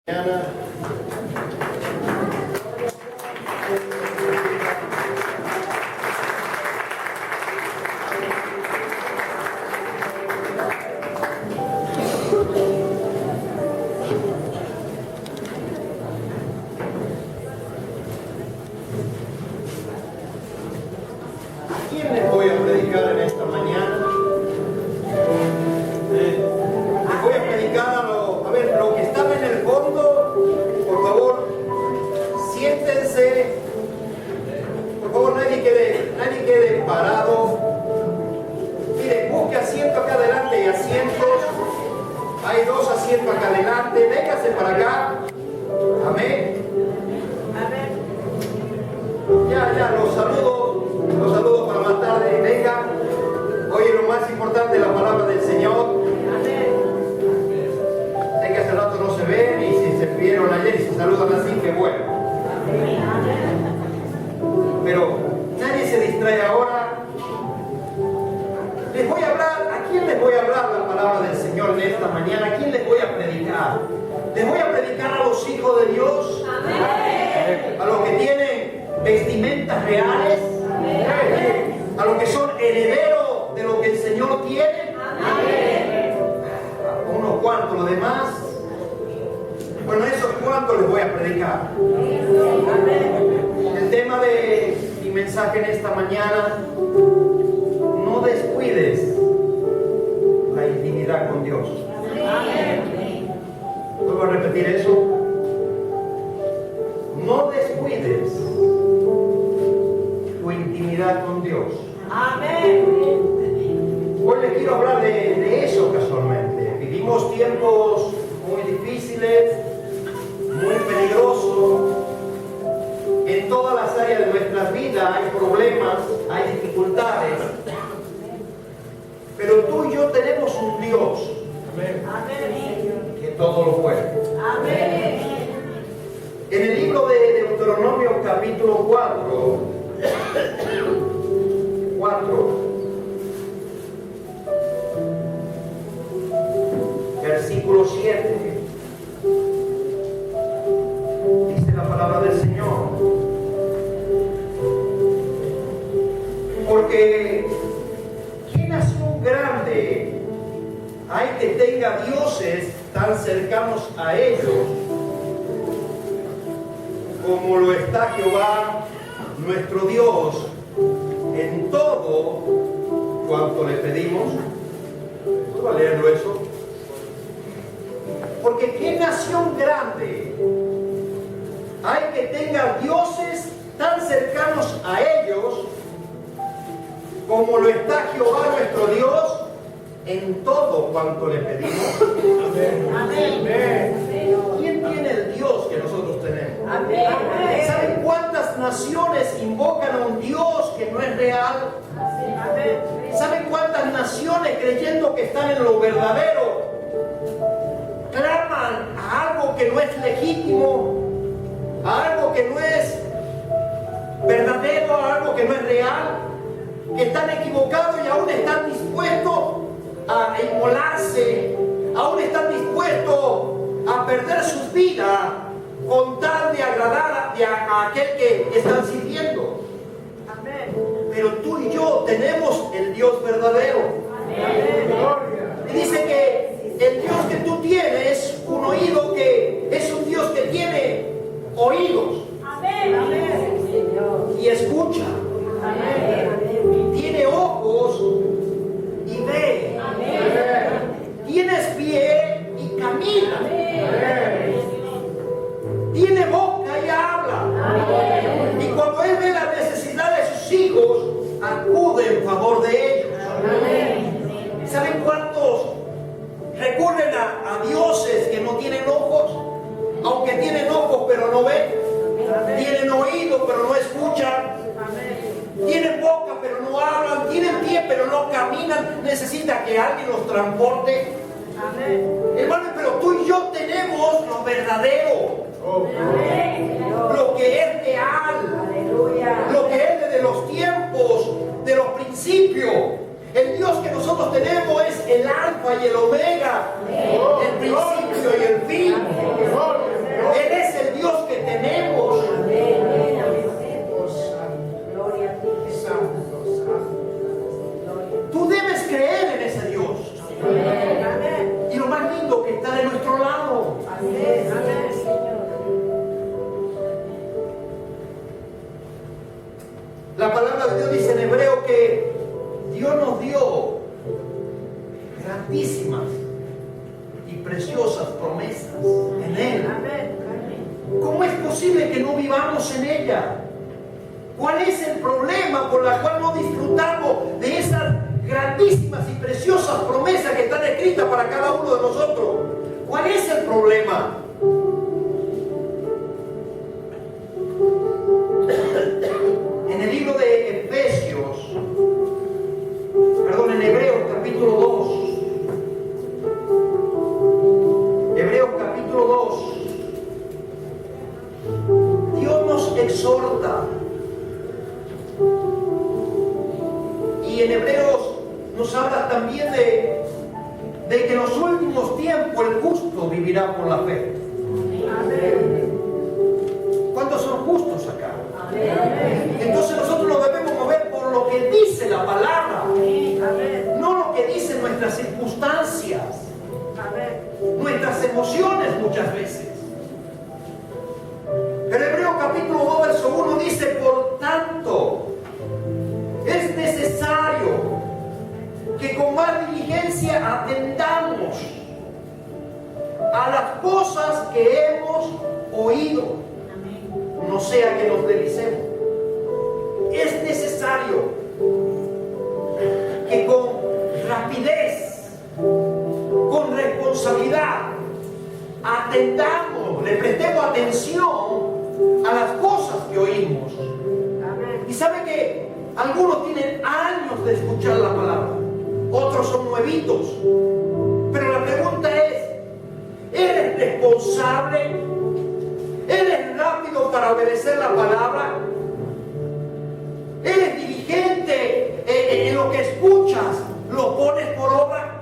Mañana. ¿A quién les voy a predicar en esta mañana? Les voy a predicar a los que están en el fondo, por favor, siéntense. Por favor, nadie quede parado. Mire, busque asiento acá adelante y asientos. Hay dos asientos acá adelante. Véngase para acá. Amén. Ya, los saludo para más tarde. Venga. Oye, lo más importante, la palabra del Señor. Sé que hace rato no se ven y si se vieron ayer y se saludan así, que bueno. Pero nadie se distrae ahora. Les voy a hablar, ¿a quién les voy a hablar la palabra del Señor en esta mañana? ¿A quién les voy a predicar? Les voy a predicar a los hijos de Dios. A los que tienen vestimentas reales. A los que son herederos de lo que el Señor tiene. A unos cuantos, los demás. Bueno, esos cuantos les voy a predicar. El tema de mi mensaje en esta mañana: no descuides la intimidad con Dios. Vuelvo a repetir eso. No descuides tu intimidad con Dios. Hoy les quiero hablar de eso casualmente. Vivimos tiempos muy difíciles, muy peligrosos. En todas las áreas de nuestras vidas hay problemas, hay dificultades. Pero tú y yo tenemos un Dios que todo lo puede. En el libro de Deuteronomio capítulo 4, versículo 7, dice la palabra del Señor: porque ¿qué nación grande hay que tenga dioses tan cercanos a ellos como lo está Jehová nuestro Dios en todo cuanto le pedimos? ¿Puedo leerlo eso? Porque ¿qué nación grande hay que tenga dioses tan cercanos a ellos como lo está Jehová nuestro Dios en todo cuanto le pedimos? ¿Quién tiene el Dios que nosotros tenemos? ¿Saben cuántas naciones invocan a un Dios que no es real? ¿Saben cuántas naciones, creyendo que están en lo verdadero, claman a algo que no es legítimo, a algo que no es verdadero, a algo que no es real, que están equivocados y aún están dispuestos a inmolarse, aún están dispuestos a perder sus vidas con tal de agradar a aquel que están sirviendo? Pero tú y yo tenemos el Dios verdadero. Y dice que el Dios que tú tienes es un oído, que es un Dios que tiene oídos y escucha. Tiene ojos y ve. Tienes pie y camina. Tiene boca y habla. Y cuando Él ve la necesidad de sus hijos, acude en favor de ellos. ¿Saben cuántos recurren a dioses que no tienen ojos? Aunque tienen ojos pero no ven. Tienen oídos pero no escuchan. Tienen boca pero no hablan. Tienen pie pero no caminan. Necesita que alguien los transporte. Hermano, pero tú y yo tenemos lo verdadero. Lo que es real. Lo que es desde los tiempos, de los principios. El Dios que nosotros tenemos es el Alfa y el Omega, el principio y el fin. posible que no vivamos en ella? ¿Cuál es el problema por el cual no disfrutamos de esas grandísimas y preciosas promesas que están escritas para cada uno de nosotros? ¿Cuál es el problema? En el libro de en Hebreos capítulo 2, Hebreos capítulo 2, Dios nos exhorta. Y en Hebreos nos habla también de que en los últimos tiempos el justo vivirá por la fe. ¿Cuántos son justos acá? Entonces nosotros nos debemos mover por lo que dice la palabra, no lo que dicen nuestras circunstancias, nuestras emociones muchas veces. El Hebreo capítulo 2 verso 1 dice: por tanto es necesario que con más diligencia atendamos a las cosas que hemos oído, no sea que nos deslicemos. Es necesario que con rapidez, con responsabilidad, atendamos, le prestemos atención a las cosas que oímos. Y sabe que algunos tienen años de escuchar la palabra, otros son nuevitos, pero la pregunta es: ¿eres responsable? ¿Eres rápido para obedecer la palabra? ¿Eres diligente en lo que escuchas? ¿Lo pones por obra?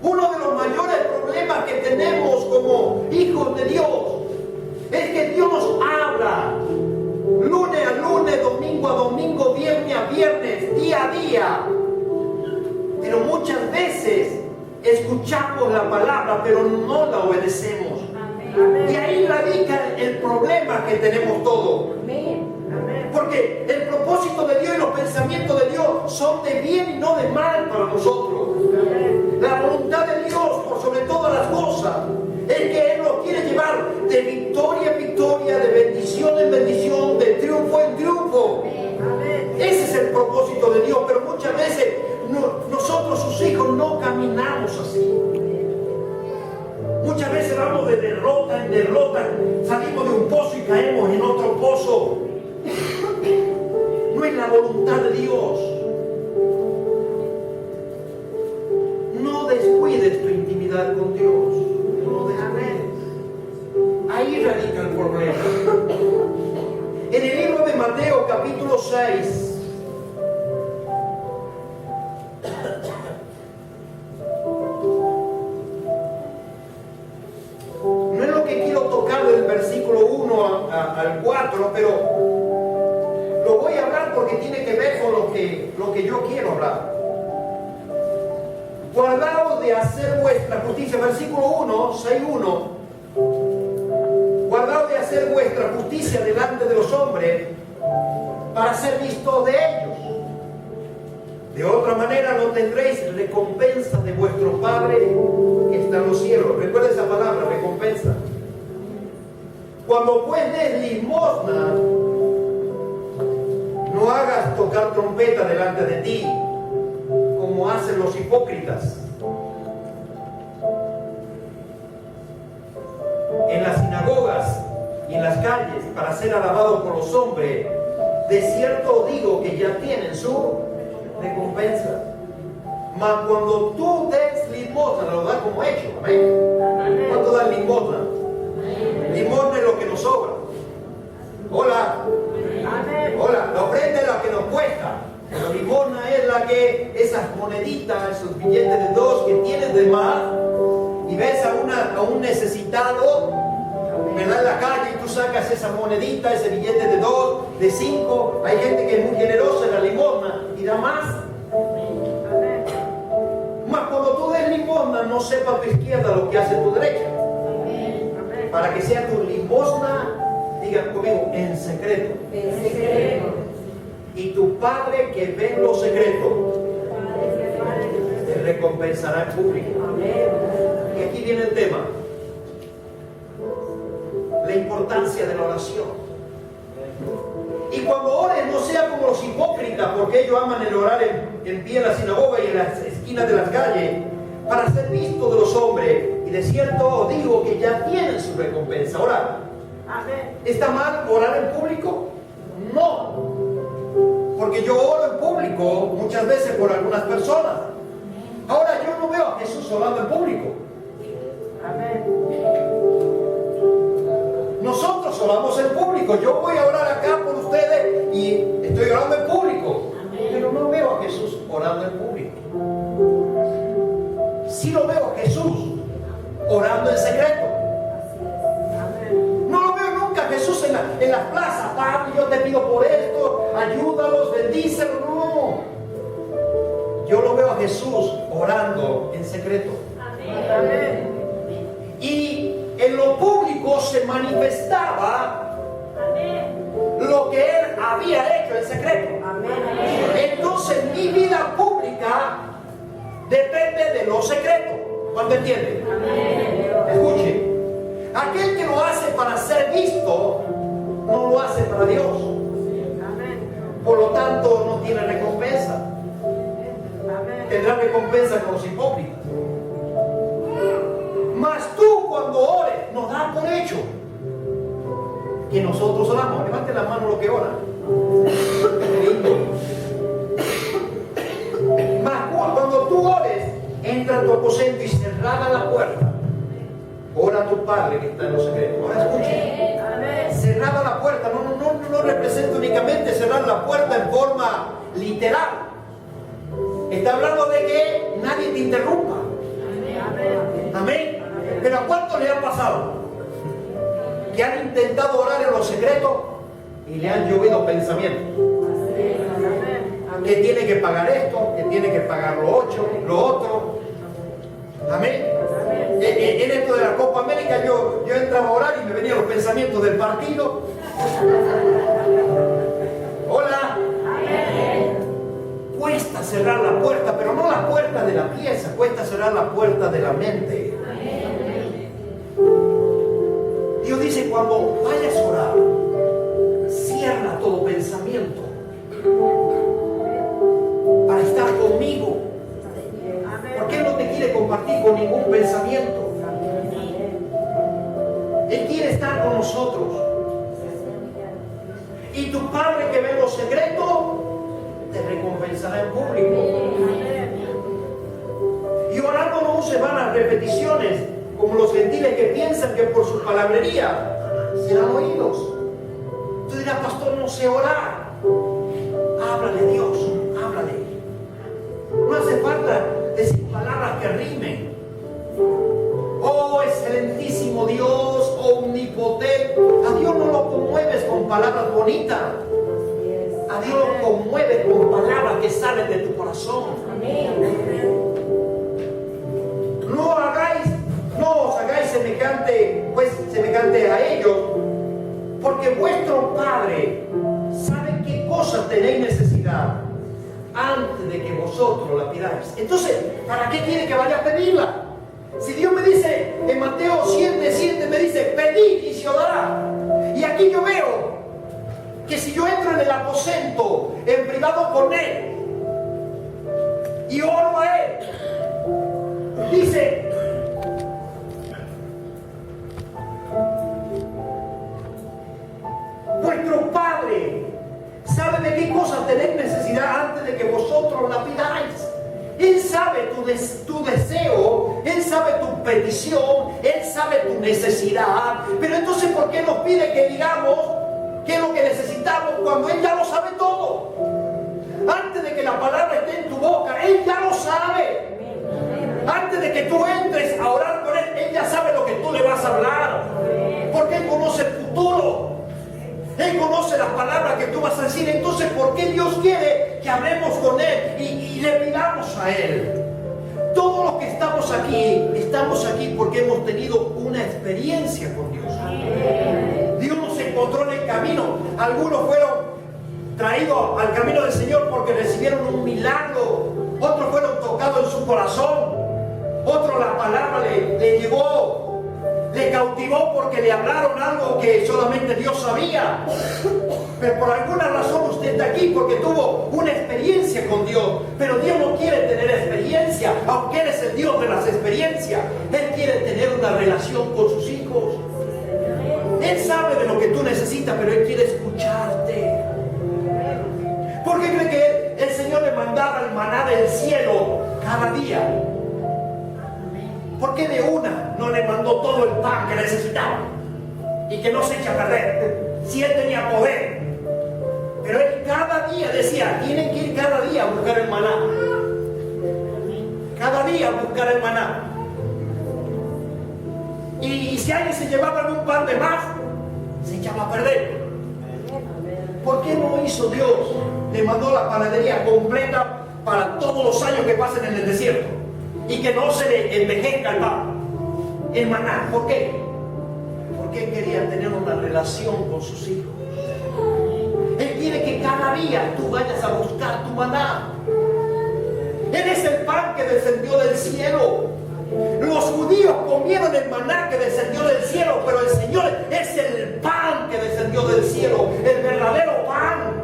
Uno de los mayores problemas que tenemos como hijos de Dios es que Dios nos habla lunes a lunes, domingo a domingo, viernes a viernes, día a día. Pero muchas veces escuchamos la palabra, pero no la obedecemos. Y ahí radica el problema que tenemos todos. Porque el propósito de Dios y los pensamientos de Dios son de bien y no de mal para nosotros. La voluntad de Dios, por sobre todas las cosas, es que Él nos quiere llevar de victoria en victoria, de bendición en bendición, de triunfo en triunfo. Ese es el propósito de Dios, pero muchas veces nosotros, sus hijos, no caminamos así. Muchas veces vamos de derrota en derrota, salimos de un pozo y caemos en otro pozo. No es la voluntad de Dios. No descuides tu intimidad con Dios. No descuides. Ahí radica el problema. En el libro de Mateo capítulo 6, no es lo que quiero tocar del versículo 1 al 4, pero lo voy a hablar porque tiene que ver con lo que yo quiero hablar. Guardaos de hacer vuestra justicia, versículo 1, 6:1. Guardaos de hacer vuestra justicia delante de los hombres para ser vistos de ellos. De otra manera no tendréis recompensa de vuestro Padre que está en los cielos. Recuerda esa palabra, recompensa. Cuando pues des limosna, no hagas tocar trompeta delante de ti, como hacen los hipócritas en las sinagogas y en las calles, para ser alabados por los hombres. De cierto digo que ya tienen su recompensa. Mas cuando tú des limosna, lo das como hecho. Amén. ¿Cuánto dan limosna? Limosna es lo que nos sobra. Hola. Hola, la ofrenda es la que nos cuesta. La limosna es la que, esas moneditas, esos billetes de 2 que tienes de más, y ves a un necesitado, ¿verdad?, en la calle, y tú sacas esa monedita, ese billete de 2, de 5. Hay gente que es muy generosa en la limosna y da más. Mas cuando tú des limosna, no sepa tu izquierda lo que hace tu derecha. Para que sea tu limosna, digan conmigo, en secreto. En secreto. Y tu Padre que ve en lo secreto, te recompensará en público. Y aquí viene el tema. La importancia de la oración. Y cuando ores, no sea como los hipócritas, porque ellos aman el orar en pie en la sinagoga y en las esquinas de las calles, para ser visto de los hombres. Y de cierto os digo que ya tienen su recompensa. Ahora, ¿está mal orar en público? No. Porque yo oro en público muchas veces por algunas personas. Ahora, yo no veo a Jesús orando en público. Nosotros oramos en público. Yo voy a orar acá por ustedes y estoy orando en público. Pero no veo a Jesús orando en público. Sí lo veo a Jesús orando en secreto. No lo veo nunca a Jesús en las plazas. Padre, yo te pido por esto, ayúdalos, bendícelos. No. Yo lo veo a Jesús orando en secreto. Y en lo público se manifestaba lo que él había hecho en secreto. Entonces mi vida pública depende de lo secreto. ¿Cuánto entiende? Escuche, aquel que lo hace para ser visto no lo hace para Dios. Por lo tanto no tiene recompensa. Tendrá recompensa con los hipócritas. Mas tú cuando ores, nos da por hecho que nosotros oramos. Levante la mano lo que ora. Mas cuando tú ores, entra a tu aposento y cerrada la puerta, ora a tu Padre que está en los secretos. Ahora escuche, cerrada la puerta no representa únicamente cerrar la puerta en forma literal. Está hablando de que nadie te interrumpa. Amén. Pero ¿a cuánto le ha pasado que han intentado orar en los secretos y le han llovido pensamientos? Que tiene que pagar esto, que tiene que pagar lo otro. Amén. En esto de la Copa América yo entraba a orar y me venían los pensamientos del partido. Hola. Cuesta cerrar la puerta, pero no la puerta de la pieza, cuesta cerrar la puerta de la mente. Dios dice, cuando vayas a orar, cierra todo pensamiento para estar conmigo. Porque Él no te quiere compartir con ningún pensamiento. Él quiere estar con nosotros. Y tu Padre que ve en lo secreto te recompensará en público. Y orando no se van a repeticiones como los gentiles que piensan que por su palabrería serán oídos. Tú dirás, pastor, no sé orar. Háblale a Dios, háblale. No hace falta decir palabras que rimen. Oh, excelentísimo Dios, omnipotente. A Dios no lo conmueves con palabras bonitas. A Dios lo conmueve con palabras que salen de tu corazón. No os hagáis semejante a ellos, porque vuestro Padre sabe qué cosas tenéis necesidad antes de que vosotros la pidáis. Entonces, ¿para qué quiere que vaya a pedirla? Si Dios me dice en Mateo 7:7 me dice, pedid y se os dará. Y aquí yo veo que si yo entro en el aposento en privado con Él y oro a Él, dice, vuestro Padre sabe de qué cosas tenéis necesidad antes de que vosotros la pidáis. Él sabe tu deseo, Él sabe tu petición, Él sabe tu necesidad. Pero entonces, ¿por qué nos pide que digamos qué es lo que necesitamos cuando Él ya lo sabe todo? Antes de que la palabra esté en tu boca, Él ya lo sabe. Antes de que tú entres a orar con Él, Él ya sabe lo que tú le vas a hablar. Porque Él conoce el futuro. Él conoce las palabras que tú vas a decir. Entonces, ¿por qué Dios quiere que hablemos con Él y le pidamos a Él? Todos los que estamos aquí porque hemos tenido una experiencia con Dios. Dios nos encontró en el camino. Algunos fueron traídos al camino del Señor porque recibieron un milagro. Otros fueron tocados en su corazón. Otros la palabra le llegó le cautivó porque le hablaron algo que solamente Dios sabía. Pero por alguna razón usted está aquí porque tuvo una experiencia con Dios. Pero Dios no quiere tener experiencia, aunque Él es el Dios de las experiencias. Él quiere tener una relación con sus hijos. Él sabe de lo que tú necesitas, pero Él quiere escucharte. ¿Por qué cree que el Señor le mandaba el maná del cielo cada día? ¿Por qué de una no le mandó todo el pan que necesitaba? Y que no se echa a perder. Si Él tenía poder. Pero Él cada día decía, tienen que ir cada día a buscar el maná. Cada día a buscar el maná. Y si alguien se llevaba algún pan de más, se echaba a perder. ¿Por qué no hizo Dios? Le mandó la panadería completa para todos los años que pasen en el desierto. Y que no se le envejezca el pan, el maná. ¿Por qué? Porque Él quería tener una relación con sus hijos. Él quiere que cada día tú vayas a buscar tu maná. Él es el pan que descendió del cielo. Los judíos comieron el maná que descendió del cielo, pero el Señor es el pan que descendió del cielo, el verdadero pan.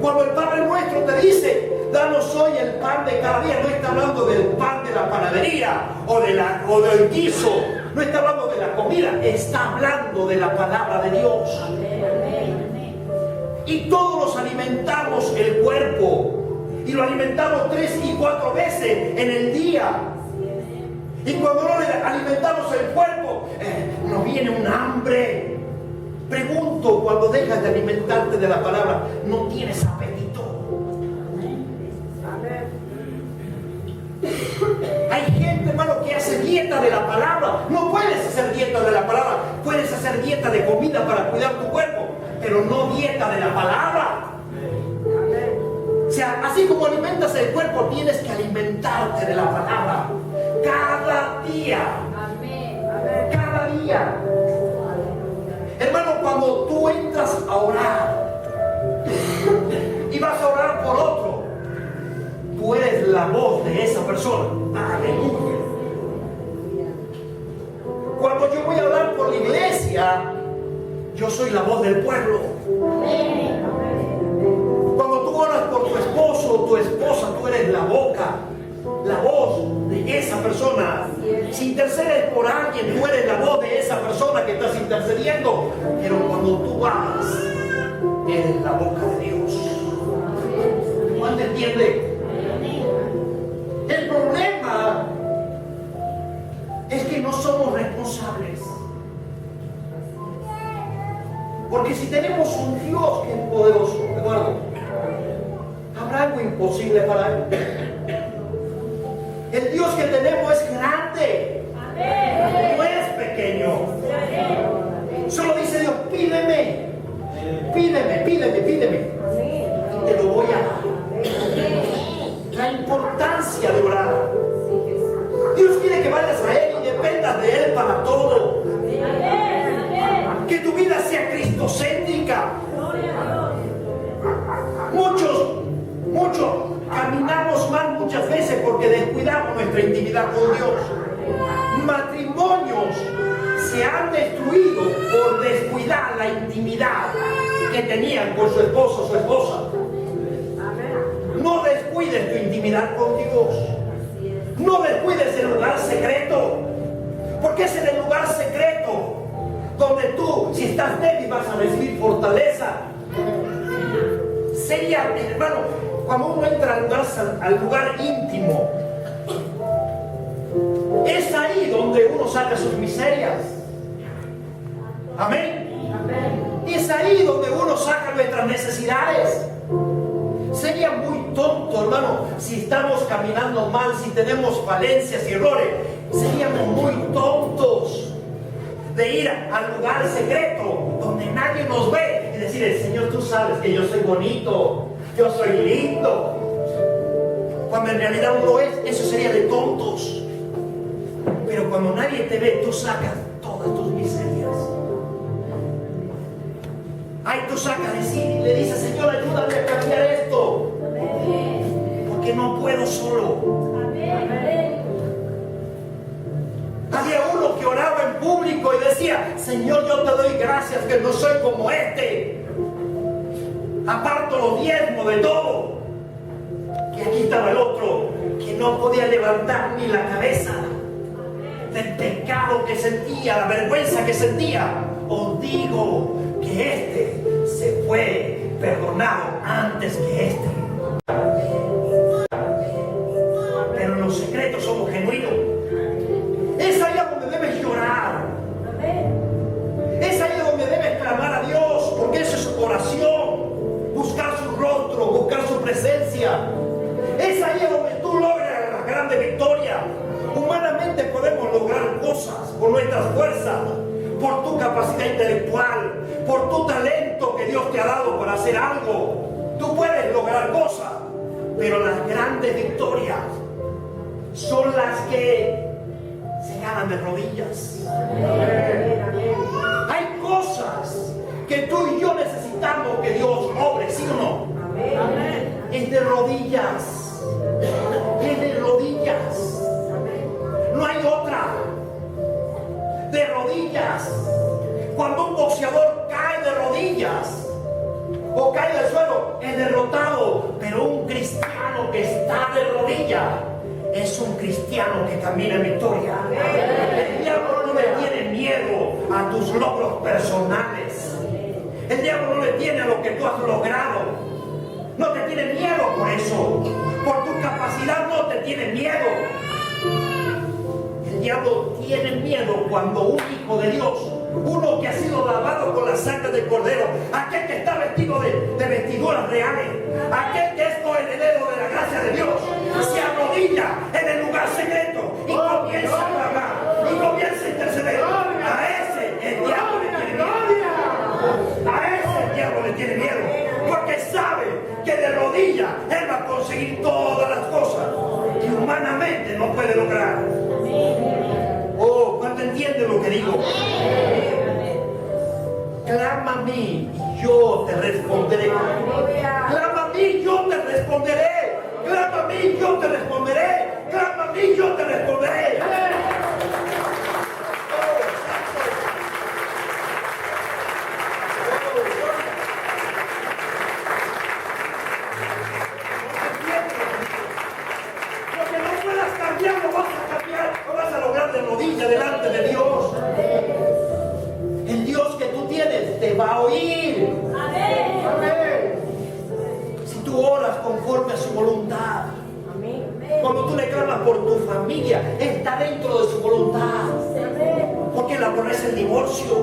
Cuando el Padre nuestro te dice, danos hoy el pan de cada día, no está hablando del pan de la panadería o del guiso, no está hablando de la comida, está hablando de la palabra de Dios. Y todos nos alimentamos el cuerpo, y lo alimentamos 3 y 4 veces en el día. Y cuando no le alimentamos el cuerpo, nos viene un hambre. Pregunto, cuando dejas de alimentarte de la palabra, ¿no tienes apetito? Hay gente, hermano, que hace dieta de la palabra. No puedes hacer dieta de la palabra. Puedes hacer dieta de comida para cuidar tu cuerpo, pero no dieta de la palabra. O sea, así como alimentas el cuerpo, tienes que alimentarte de la palabra. Cada día. Cada día. Hermano, cuando tú entras a orar y vas a orar por otro, tú eres la voz de esa persona. Aleluya. Cuando yo voy a orar por la iglesia, yo soy la voz del pueblo. Cuando tú oras por tu esposo o tu esposa, tú eres la boca, la voz de esa persona. Si intercedes por alguien, tú eres la voz de esa persona que estás intercediendo. Pero cuando tú vas, eres la boca de Dios. ¿Cuánto entiende? El problema es que no somos responsables. Porque si tenemos un Dios que es poderoso, Eduardo, ¿habrá algo imposible para Él? El Dios que tenemos es grande. No es pequeño. Solo dice Dios, pídeme. Pídeme, pídeme, pídeme. Y te lo voy a dar. La importancia de orar. Dios quiere que vayas a Él y dependas de Él para todo. Que tu vida sea cristocéntrica. Muchos caminamos mal muchas veces porque descuidamos nuestra intimidad con Dios. Matrimonios se han destruido por descuidar la intimidad que tenían con su esposo o su esposa. No descuides tu intimidad con Dios. No descuides el lugar secreto, porque es en el lugar secreto donde tú, si estás débil, vas a recibir fortaleza. Sería, hermano, cuando uno entra al lugar íntimo, es ahí donde uno saca sus miserias. Amén. Es ahí donde uno saca nuestras necesidades. Sería muy tonto, hermano, si estamos caminando mal, si tenemos falencias y errores. Seríamos muy tontos de ir al lugar secreto donde nadie nos ve y decir, Señor, tú sabes que yo soy bonito, yo soy lindo, cuando en realidad uno es. Eso sería de tontos. Pero cuando nadie te ve, tú sacas todas tus miserias. Ay, tú sacas y le dices, Señor, ayúdame a cambiar esto, porque no puedo solo. Había uno que oraba en público y decía: Señor, yo te doy gracias que no soy como este. Aparto los diezmos de todo. Y aquí estaba el otro que no podía levantar ni la cabeza del pecado que sentía, la vergüenza que sentía. Os digo que este se fue perdonado antes que este. Pero en los secretos somos genuinos. Es ahí donde debes llorar. Es ahí donde debes clamar a Dios, porque eso es oración. Buscar su rostro, buscar su presencia. Es ahí donde tú logras la grande victoria. Humanamente podemos lograr cosas con nuestras fuerzas, por tu capacidad intelectual, por tu talento que Dios te ha dado para hacer algo. Tú puedes lograr cosas, pero las grandes victorias son las que se ganan de rodillas. Hay cosas que tú y yo necesitamos que Dios obre, ¿sí o no? Es de rodillas. Es de rodillas. No hay otra. De rodillas. Cuando un boxeador cae de rodillas o cae del suelo, es derrotado. Pero un cristiano que está de rodillas es un cristiano que camina en victoria. El diablo no le tiene miedo a tus logros personales. El diablo no le tiene a lo que tú has logrado. No te tiene miedo por eso. Por tu capacidad no te tiene miedo. El diablo tiene miedo cuando un hijo de Dios, uno que ha sido lavado con la sangre del Cordero, aquel que está vestido de vestiduras reales, aquel que es coheredero de la gracia de Dios, se arrodilla en el lugar secreto y comienza a clamar y comienza a interceder. A ese el diablo le tiene miedo. A ese el diablo le tiene miedo, porque sabe que de rodillas él va a conseguir todas las cosas que humanamente no puede lograr. Oh, ¿cuánto entiende lo que digo? Clama a mí y yo te responderé. Clama a mí, yo te responderé. Clama a mí, yo te responderé. Clama a mí, yo te responderé. Delante de Dios. El Dios que tú tienes te va a oír. Amén. Si tú oras conforme a su voluntad. Cuando tú le clamas por tu familia, está dentro de su voluntad. Porque él aborrece el divorcio.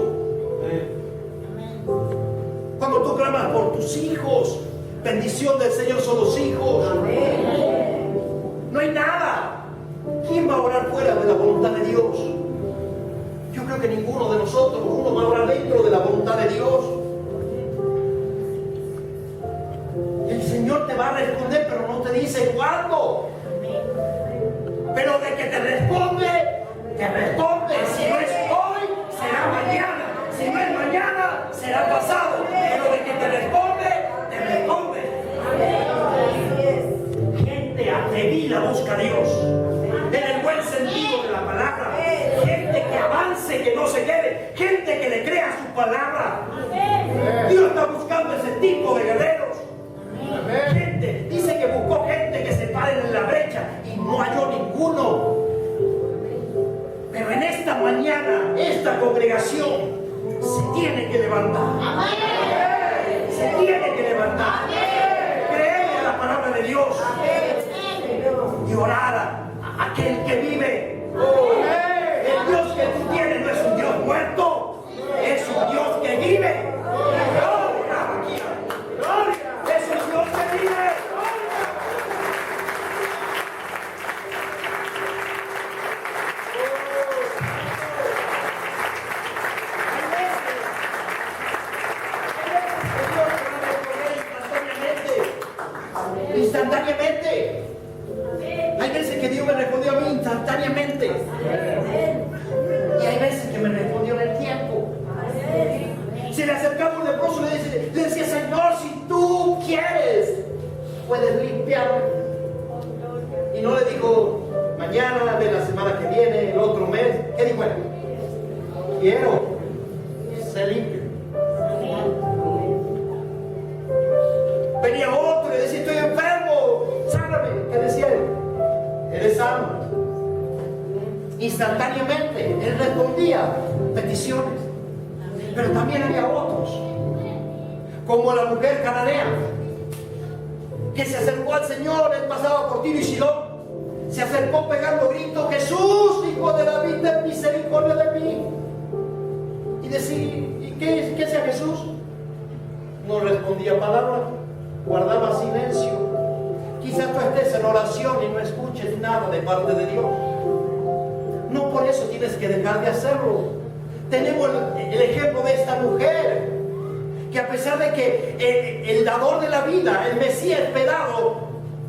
Cuando tú clamas por tus hijos, bendición del Señor son los hijos. No hay nada. ¿Quién va a orar fuera de la voluntad de Dios? Yo creo que ninguno de nosotros. Uno va a orar dentro de la voluntad de Dios. El Señor te va a responder, pero no te dice cuándo. Pero de que te responde, te responde. Si no es hoy, será mañana. Si no es mañana, será pasado. Pero de que te responde, te responde. Gente atrevida busca a Dios. En el buen sentido de la palabra. Gente que avance, que no se quede. Gente que le crea su palabra. Dios está buscando ese tipo de guerreros. Gente, dice que buscó gente que se paren en la brecha y no halló ninguno. Pero en esta mañana, esta congregación se tiene que levantar. Se tiene que levantar. Creer en la palabra de Dios. Y orar a aquel que vive. El Dios que tú tienes no es un Dios muerto, es un Dios que vive. Es un Dios que vive. Instantáneamente. Hay veces que Dios me respondió a mí instantáneamente. Y hay veces que me respondió en el tiempo. Se le acercaba un leproso y le decía: Señor, si tú quieres, puedes limpiarme. Y no le dijo mañana, de la semana que viene, el otro mes. ¿Qué dijo él? quiero ser limpio. Venía otro y decía, estoy enfermo, sáname. ¿Qué decía él? Eres sano. Instantáneamente él respondía peticiones. Pero también había otros, como la mujer cananea, que se acercó al Señor. Él pasaba por Tiro y Sidón, se acercó pegando gritos: Jesús, hijo de David, ten misericordia de mí. Y decía, ¿y qué hacía Jesús? No respondía palabra, guardaba silencio. Quizás tú estés en oración y no escuches nada de parte de Dios. No por eso tienes que dejar de hacerlo. Tenemos el ejemplo de esta mujer, que a pesar de que el dador de la vida, el Mesías esperado,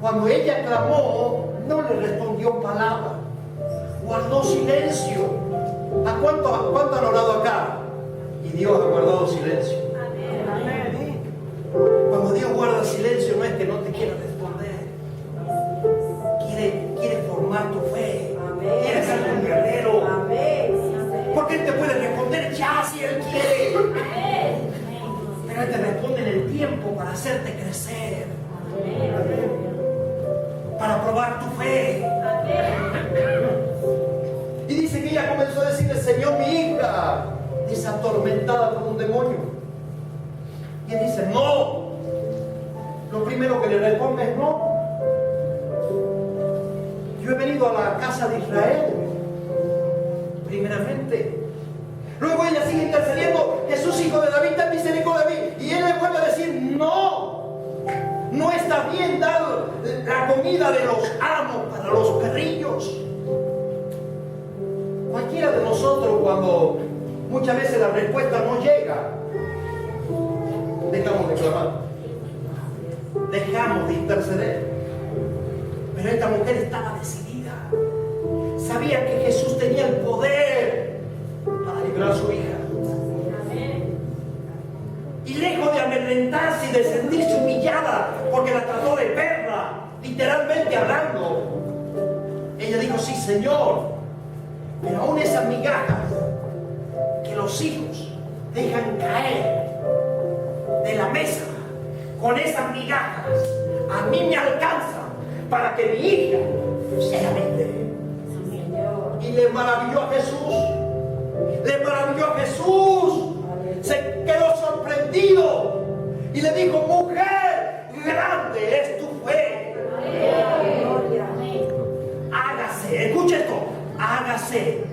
cuando ella clamó, no le respondió palabra, guardó silencio. ¿A cuánto han orado acá? Y Dios ha guardado silencio. Amén. Cuando Dios guarda silencio, no es que no te quiera responder. Quiere formar tu fe. Quiere ser un guerrero. Porque Él te puede responder ya si Él quiere. Pero Él te responde en el tiempo para hacerte crecer. Para probar tu fe. Y dice que ella comenzó a decirle: Señor, mi hija es atormentada por un demonio. Y Él dice: no. Lo primero que le responde es: no. Yo he venido a la casa de Israel, primeramente. Luego ella sigue intercediendo: Jesús, hijo de David, ten misericordia de mí. Y él le vuelve a decir: no. No está bien dar la comida de los amos para los perrillos. Cualquiera de nosotros, cuando muchas veces la respuesta no llega, dejamos de clamar, dejamos de interceder. Pero esta mujer estaba decidida. Sabía que Jesús tenía el poder para librar a su hija. Y lejos de amedrentarse y de sentirse humillada porque la trató de perra, literalmente hablando, ella dijo: sí, Señor, pero aún esas migajas que los hijos dejan caer de la mesa, con esas migajas a mí me alcanza para que mi hija sea libre. Y le maravilló a Jesús. Le maravilló a Jesús. Se quedó sorprendido y le dijo: mujer, grande es tu fe. Hágase, escucha esto, hágase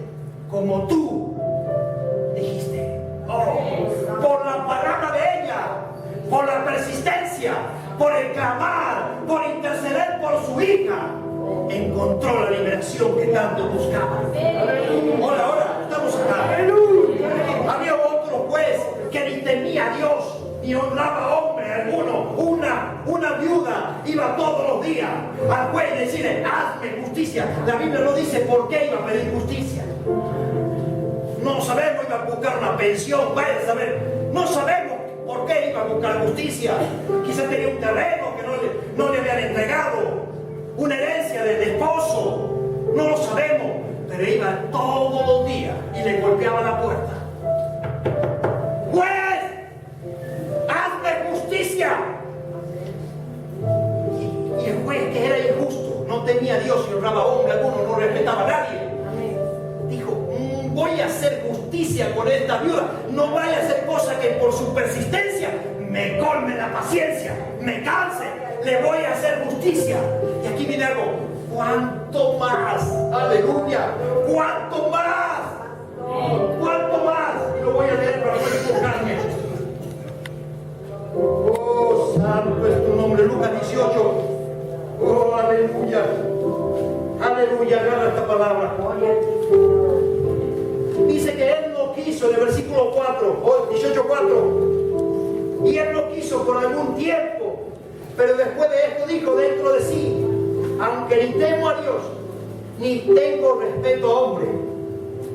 como tú dijiste. Por la palabra de ella, por la persistencia, por el clamar, por interceder por su hija, encontró la liberación que tanto buscaba. Ahora, estamos acá. Había otro juez que ni temía a Dios, ni honraba a hombre alguno. Una viuda iba todos los días al juez y decirle: hazme justicia. La Biblia no dice por qué iba a pedir justicia. No sabemos, iba a buscar una pensión, vaya a saber. No sabemos por qué iba a buscar justicia. Quizás tenía un terreno que no le habían entregado, una herencia del esposo. No lo sabemos, pero iba todos los días y le golpeaba la puerta. ¡Juez! ¡Hazme justicia! Y el juez, que era injusto, no temía a Dios y honraba a hombre alguno, no respetaba a nadie, dijo: voy a hacer justicia con esta viuda. No vaya a hacer cosa que por su persistencia me colme la paciencia, me canse. Le voy a hacer justicia. Y aquí viene algo: ¿cuánto más? Aleluya. ¿Cuánto más? ¿Cuánto más? Y lo voy a leer para poder enfocarme. Oh, santo es tu nombre. Lucas 18. Oh, aleluya. Aleluya. Agarra esta palabra. Dice que él no quiso, en el versículo 4, 18:4. Y él no quiso por algún tiempo. Pero después de esto dijo dentro de sí: aunque ni temo a Dios, ni tengo respeto a hombre,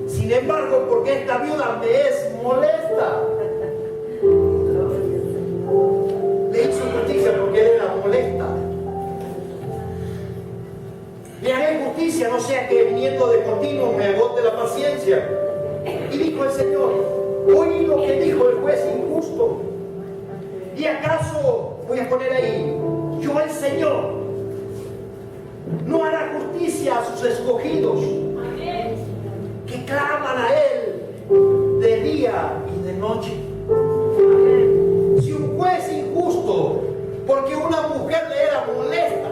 sin embargo, porque esta viuda me es molesta. Le hizo justicia porque él era molesta. Le haré justicia, no sea que viniendo de continuo me agote la paciencia. Y dijo: dijo el Señor, oí lo que dijo el juez injusto. ¿Y acaso, voy a poner ahí, yo el Señor, no hará justicia a sus escogidos, que claman a Él de día y de noche? Si un juez injusto, porque una mujer le era molesta,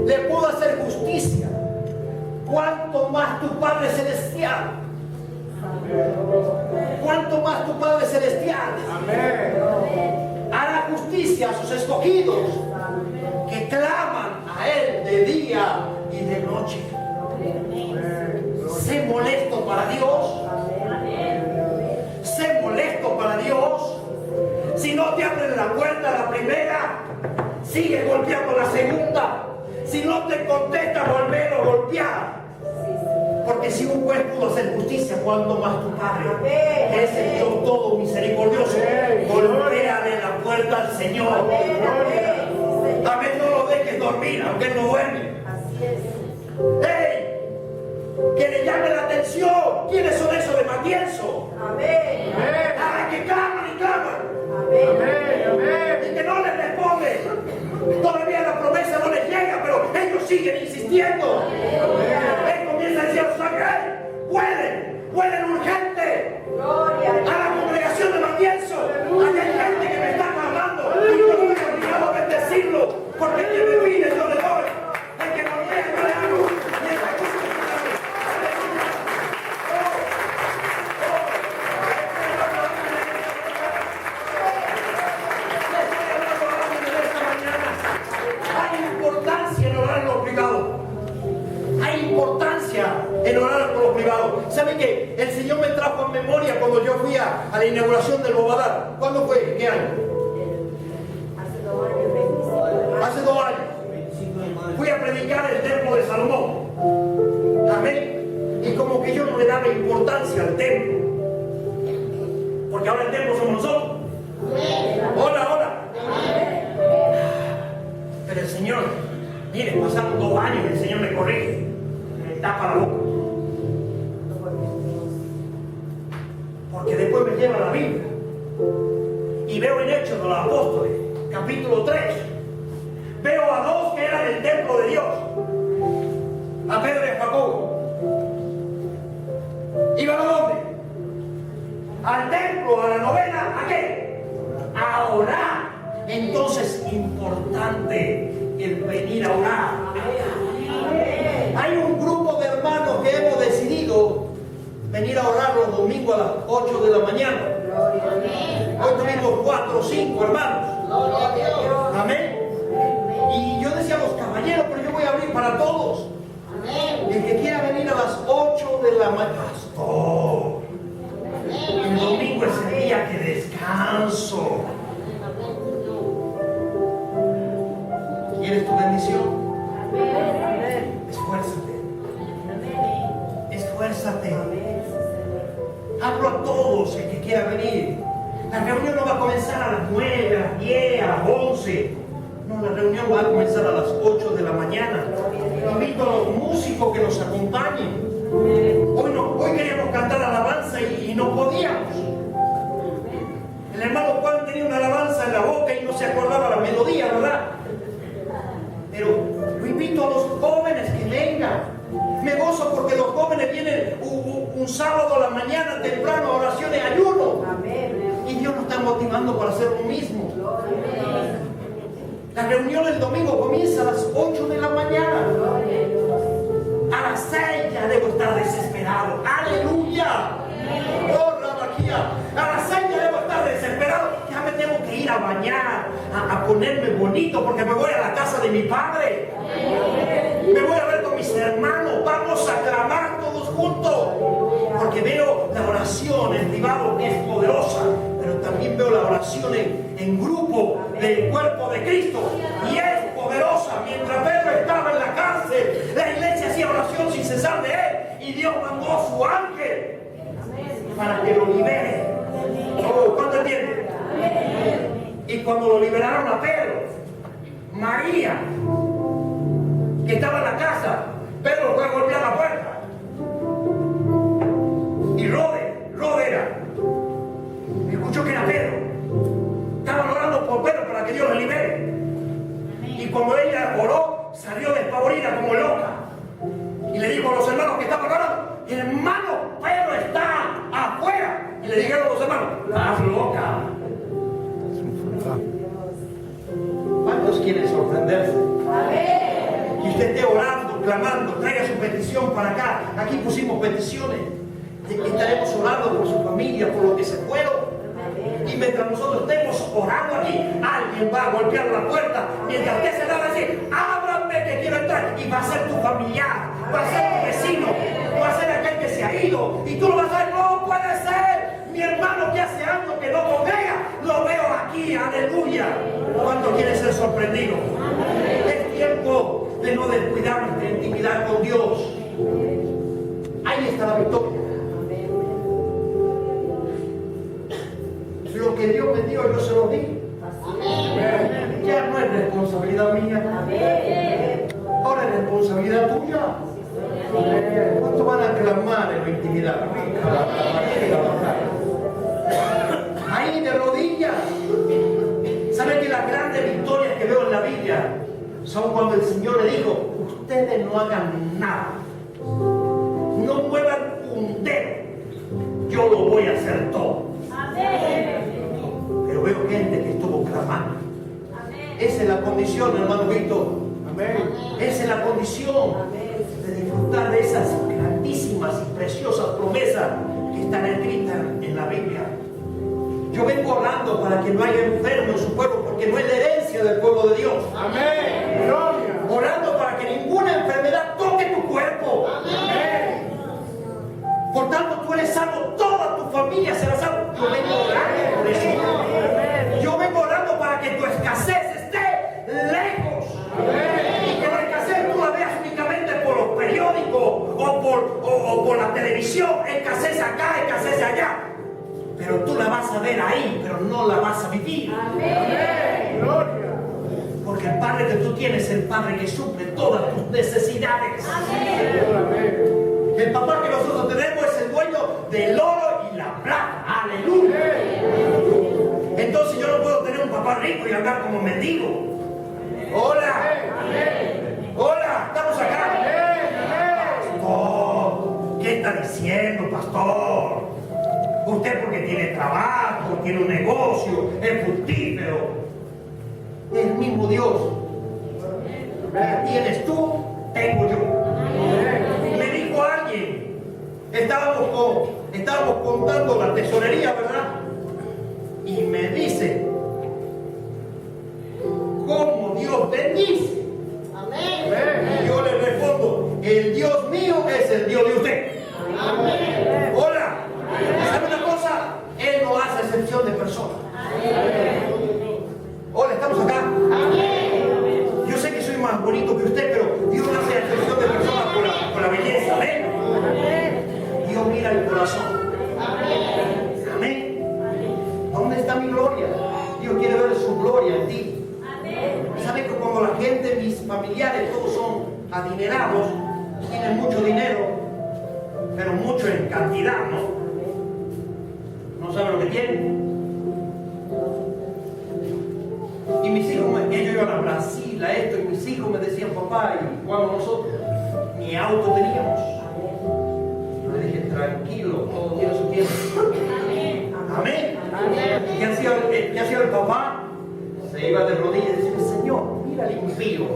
le pudo hacer justicia, ¿cuánto más tu Padre Celestial? ¿Cuánto más tu Padre Celestial? Hará justicia a sus escogidos, que claman a Él de día y de noche. Sé molesto para Dios. Sé molesto para Dios. Si no te abren la puerta la primera, sigue golpeando la segunda. Si no te contesta, volver a golpear. Porque si un juez pudo hacer justicia, ¿cuánto más tu Padre, que es el Dios todo misericordioso? Golpéale la puerta al Señor. Amén, no lo dejes dormir, aunque Él no duerme. ¡Hey! Que le llame la atención. ¿Quiénes son esos de Matienzo? ¡Ay, que claman y claman! Y que no les responden. Todavía la promesa no les llega, pero ellos siguen insistiendo. Él comienza a decir a los ángeles, pueden urgente a la congregación de Matienzo. Hay gente que me está clamando y yo estoy obligado a bendecirlo, porque el que me pide yo le doy, el que golpea yo le hago, y el que busca yo le doy. Hay importancia en orar en lo privado. Hay importancia en orar por lo privado. ¿Saben qué? El Señor me trajo a memoria cuando yo fui a la inauguración del Bobadar. ¿Cuándo fue? ¿Qué año? Hace 2 años. Fui a predicar el templo de Salomón. Amén. Y como que yo no le daba importancia al templo. Porque ahora el templo somos nosotros. Hola. Pero el Señor, mire, pasaron 2 años y el Señor me corrige. Me tapa la boca. Porque después me lleva a la Biblia y veo en Hechos de los Apóstoles, capítulo 3, veo a 2 que eran el templo de Dios, a Pedro y a Jacobo. ¿Iban a dónde? Al templo, a la novena. ¿A qué? A orar. Entonces, importante el venir a orar. Hay un grupo de hermanos que hemos decidido venir a orar los domingos a las 8 de la mañana. Hoy tuvimos 4 o 5 hermanos. Amén. Y yo decía a los caballeros, pero yo voy a abrir para todos. El que quiera venir a las 8 de la mañana. Pastor, el domingo es el día que descanso. ¿Quieres tu bendición? Esfuérzate. Hablo a todos el que quiera venir. La reunión no va a comenzar a las 9, a las 10, a las 11. No, la reunión va a comenzar a las 8 de la mañana. Invito a los músicos que nos acompañen. Hoy queríamos cantar alabanza y no podíamos. El hermano Juan tenía una alabanza en la boca y no se acordaba la melodía, ¿verdad? Pero lo invito a los jóvenes que vengan. Me gozo porque los jóvenes vienen un sábado a la mañana temprano a oración y ayuno. Y Dios nos está motivando para hacer lo mismo. La reunión el domingo comienza a las 8 de la mañana. A las 6 ya debo estar desesperado. ¡Aleluya! ¡Oh, Rabaquía! A las 6 ya debo estar desesperado. Ya me tengo que ir a bañar, a ponerme bonito, porque me voy a la casa de mi padre. Me voy a ver con mis hermanos. Vamos a clamar todos juntos. Porque veo la oración en privado que es poderosa, pero también veo la oración en grupo del cuerpo de Cristo y es poderosa. Mientras Pedro estaba en la cárcel, la iglesia hacía oración sin cesar de él y Dios mandó a su ángel para que lo libere. Oh, ¿cuánto entienden? Y cuando lo liberaron a Pedro, María, que estaba en la casa, Pedro fue a golpear la puerta y Rode Más loca. ¿Cuántos quieren sorprenderse? Que usted esté orando, clamando, traiga su petición para acá. Aquí pusimos peticiones. Estaremos orando por su familia, por los que se fueron. Y mientras nosotros estemos orando aquí, alguien va a golpear la puerta. Mientras usted se da a decir, ábranme que quiero entrar. Y va a ser tu familiar, va a ser tu vecino, va a ser aquel que se ha ido. Y tú lo vas a ver, no puede ser. Mi hermano que hace años que no congrega, lo veo aquí, aleluya. ¿Cuánto quiere ser sorprendido? Es tiempo de no descuidar nuestra intimidad con Dios. Ahí está la victoria. Lo que Dios me dio, yo se lo di. Ya no es responsabilidad mía. Ahora es responsabilidad tuya. ¿Cuánto van a clamar en la intimidad? Ahí de rodillas. ¿Saben que las grandes victorias que veo en la Biblia son cuando el Señor le dijo, ustedes no hagan nada, no muevan un dedo, yo lo voy a hacer todo? Pero veo gente que estuvo clamando. Esa es la condición, hermano Víctor. Esa es la condición de disfrutar de esas grandísimas y preciosas promesas que están escritas en la Biblia. Yo vengo orando para que no haya enfermo en su pueblo, porque no es la herencia del pueblo de Dios. Amén. Orando para que ninguna enfermedad toque tu cuerpo. Amén. Por tanto, tú eres salvo, toda tu familia será salva. Yo vengo orando por eso. Yo vengo orando para que tu escasez esté lejos. Amén. Y que la escasez tú la veas únicamente por los periódicos o por la televisión. Escasez acá, escasez allá. Pero tú la vas a ver ahí, pero no la vas a vivir. Amén. Gloria. Porque el Padre que tú tienes es el Padre que suple todas tus necesidades. Amén. El papá que nosotros tenemos es el dueño del oro y la plata. Aleluya. Entonces yo no puedo tener un papá rico y andar como mendigo. Hola. Hola, estamos acá. Pastor, ¿qué está diciendo, pastor? Usted porque tiene trabajo, tiene un negocio, es fructífero. Es el mismo Dios. Que tienes tú, tengo yo. Me dijo alguien, estábamos contando la tesorería, ¿verdad? Y me dice, ¿cómo Dios bendice? Amén. Y yo le respondo, el Dios mío es el Dios de usted. Amén. Hola. ¿Sabe una cosa? Él no hace excepción de personas. Hola, estamos acá. Yo sé que soy más bonito que usted, pero Dios no hace excepción de personas por la belleza. ¿Ven? Dios mira el corazón. Amén. ¿Dónde está mi gloria? Dios quiere ver su gloria en ti. ¿Sabe que cuando la gente, mis familiares, todos son adinerados, tienen mucho dinero, pero mucho en cantidad, ¿no? No saben lo que tienen. Y mis hijos, ellos iban a Brasil, a esto, y mis hijos me decían, papá, y cuando nosotros ni auto teníamos. Yo le dije, tranquilo, todo tiene su tiempo. Amén. ¿Y qué hacía el papá? Se iba de rodillas y decía, Señor, mira al impío,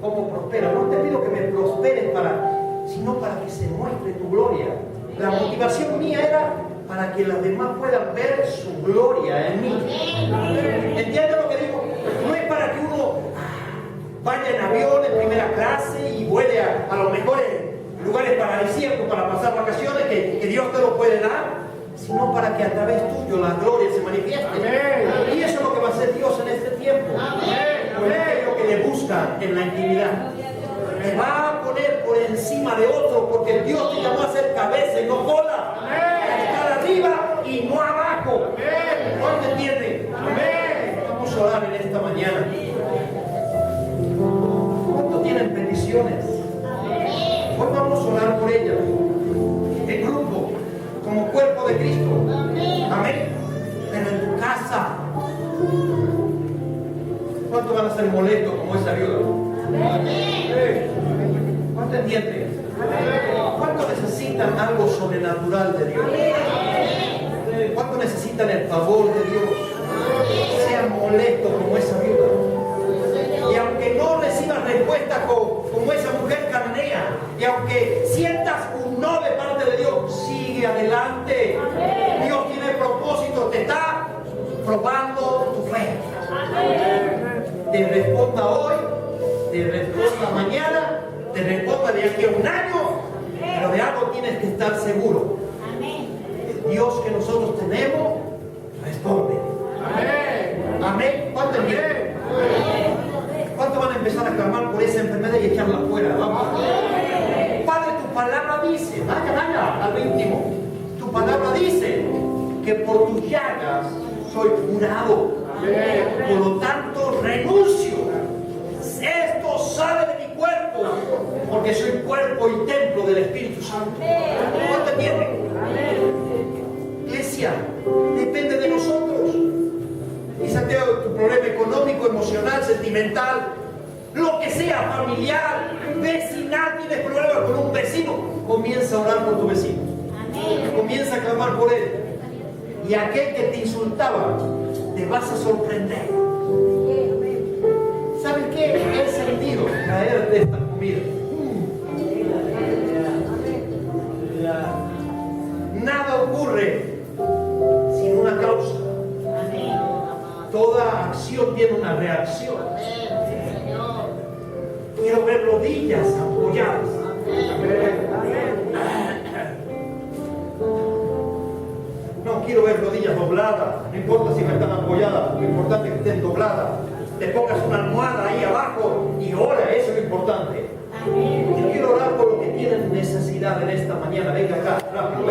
cómo prospera. No te pido que me prosperes sino para que se muestre tu gloria. La motivación mía era para que los demás puedan ver su gloria en mí. ¿Entiendes lo que digo? No es para que uno vaya en avión en primera clase y vuele a los mejores lugares paradisíacos para pasar vacaciones que Dios te lo puede dar, sino para que a través tuyo la gloria se manifieste. Amén. Y eso es lo que va a hacer Dios en este tiempo. Con aquello que le busca en la intimidad. Te va a poner por encima de otro, porque Dios te llamó a ser cabeza y no cola. A estar arriba y no abajo. ¿Cuánto entienden? Vamos a orar en esta mañana. ¿Cuánto tienen peticiones? Hoy vamos a orar por ellas. En grupo, como cuerpo de Cristo. Amén. Pero en tu casa. ¿Cuánto van a ser molestos como esa viuda? ¿Cuánto entienden? ¿Cuánto necesitan algo sobrenatural de Dios? ¿Cuánto necesitan el favor de Dios. Sean molestos como esa viuda. Y aunque no recibas respuesta como esa mujer cananea, y aunque sientas un no de parte de Dios, sigue adelante. Dios tiene propósito, te está probando tu fe. Te responda hoy, te responda mañana, te responda de aquí a un año, pero de algo tienes que estar seguro. El Dios que nosotros tenemos responde. Amén. ¿Cuánto entienden? ¿Cuánto van a empezar a clamar por esa enfermedad y echarla fuera? Vamos. Padre, tu palabra dice, vaya, al íntimo. Tu palabra dice que por tus llagas soy curado. Por lo tanto, renuncio. Esto sale de mi cuerpo, porque soy cuerpo y templo del Espíritu Santo. ¿Cuánto entienden? Iglesia, depende de nosotros. Quizás tu problema económico, emocional, sentimental, lo que sea, familiar, vecinal, tienes problemas con un vecino, comienza a orar por tu vecino. Comienza a clamar por él. Y aquel que te insultaba, te vas a sorprender. ¿Sabes qué? He sentido caer de esta comida. Nada ocurre sin una causa. Toda acción tiene una reacción. Quiero ver rodillas apoyadas. No quiero ver rodillas dobladas. No importa si no están apoyadas. Lo importante es que estén dobladas. Te pongas una almohada ahí abajo y ora. Eso es lo importante. Yo quiero orar por los que tienen necesidad en esta mañana. Venga acá, rápido.